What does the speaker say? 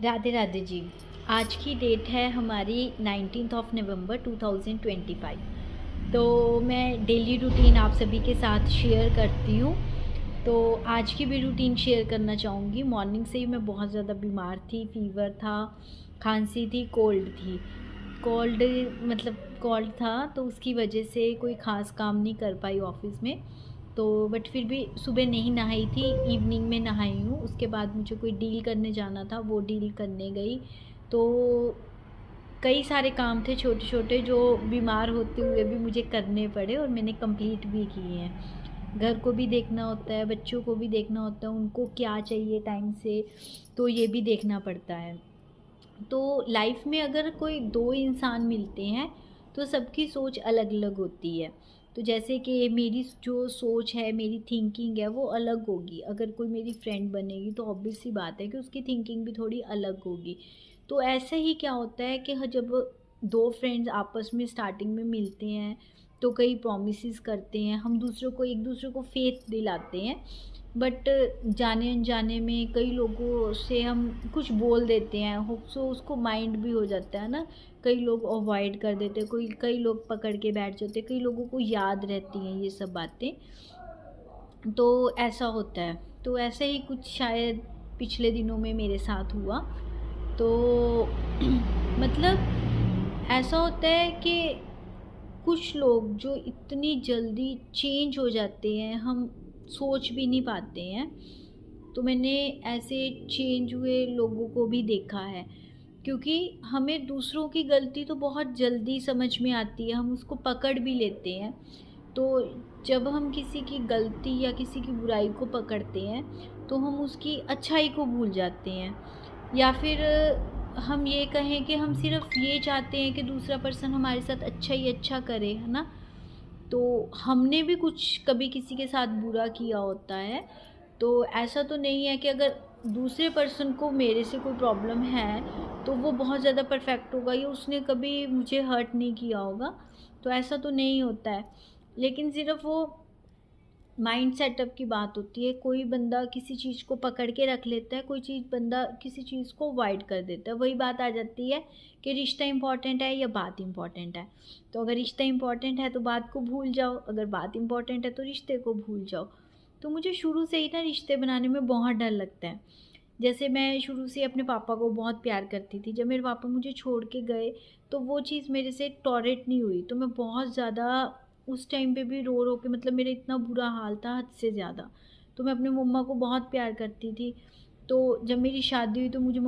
राधे राधे जी। आज की डेट है हमारी 19th ऑफ नवंबर 2025। तो मैं डेली रूटीन आप सभी के साथ शेयर करती हूँ। तो आज की भी रूटीन शेयर करना चाहूँगी। मॉर्निंग से ही मैं बहुत ज़्यादा बीमार थी, फ़ीवर था, खांसी थी, कोल्ड थी। कोल्ड मतलब कोल्ड था, तो उसकी वजह से कोई ख़ास काम नहीं कर पाई ऑफ़िस में। तो बट फिर भी सुबह नहीं नहाई थी, इवनिंग में नहाई हूँ। उसके बाद मुझे कोई डील करने जाना था, वो डील करने गई। तो कई सारे काम थे छोटे-छोटे जो बीमार होते हुए भी मुझे करने पड़े और मैंने कंप्लीट भी किए हैं। घर को भी देखना होता है, बच्चों को भी देखना होता है, उनको क्या चाहिए टाइम से, तो ये भी देखना पड़ता है। तो लाइफ में अगर कोई 2 इंसान मिलते हैं, तो सबकी सोच अलग-अलग होती है। तो जैसे कि मेरी जो सोच है, मेरी थिंकिंग है, वो अलग होगी। अगर कोई मेरी फ्रेंड बनेगी, तो ऑब्वियस सी बात है कि उसकी थिंकिंग भी थोड़ी अलग होगी। तो ऐसे ही क्या होता है कि जब 2 फ्रेंड्स आपस में स्टार्टिंग में मिलते हैं, तो कई प्रॉमिसेस करते हैं, हम दूसरों को एक-दूसरे को फेथ दिलाते हैं। बट जाने-अनजाने में कई लोगों से हम कुछ बोल देते हैं, हो सो उसको माइंड भी हो जाता है ना। कई लोग अवॉइड कर देते हैं, कई लोग पकड़ के बैठ जाते हैं, कई लोगों को याद रहती हैं ये सब बातें। तो ऐसा होता है। तो ऐसे ही कुछ शायद पिछले दिनों में मेरे साथ हुआ। तो मतलब ऐसा होता है कि कुछ लोग जो इतनी जल्दी चेंज हो जाते हैं, हम सोच भी नहीं पाते हैं। तो मैंने ऐसे चेंज हुए लोगों को भी देखा है, क्योंकि हमें दूसरों की गलती तो बहुत जल्दी समझ में आती है, हम उसको पकड़ भी लेते हैं। तो जब हम किसी की गलती या किसी की बुराई को पकड़ते हैं, तो हम उसकी अच्छाई को भूल जाते हैं। या फिर हम ये कहें कि हम सिर्फ़ ये चाहते हैं कि दूसरा पर्सन हमारे साथ अच्छा ही अच्छा करे, है ना? तो हमने भी कुछ कभी किसी के साथ बुरा किया होता है। तो ऐसा तो नहीं है कि अगर दूसरे पर्सन को मेरे से कोई प्रॉब्लम है, तो वो बहुत ज़्यादा परफ़ेक्ट होगा या उसने कभी मुझे हर्ट नहीं किया होगा, तो ऐसा तो नहीं होता है। लेकिन सिर्फ़ वो माइंड सेटअप की बात होती है। कोई बंदा किसी चीज़ को पकड़ के रख लेता है, कोई चीज़ बंदा किसी चीज़ को अवॉइड कर देता है। वही बात आ जाती है कि रिश्ता इम्पोर्टेंट है या बात इम्पोर्टेंट है। तो अगर रिश्ता इम्पोर्टेंट है तो बात को भूल जाओ, अगर बात इम्पोर्टेंट है तो रिश्ते को भूल जाओ। तो मुझे शुरू से ही ना रिश्ते बनाने में बहुत डर लगता है। जैसे मैं शुरू से अपने पापा को बहुत प्यार करती थी। जब मेरे पापा मुझे छोड़ के गए, तो वो चीज़ मेरे से टॉलरेट नहीं हुई। तो मैं बहुत ज़्यादा उस टाइम पे भी रो-रो के, मतलब मेरा इतना बुरा हाल था हद से ज़्यादा। तो मैं अपनी मम्मा को बहुत प्यार करती थी। तो जब मेरी शादी हुई तो मुझे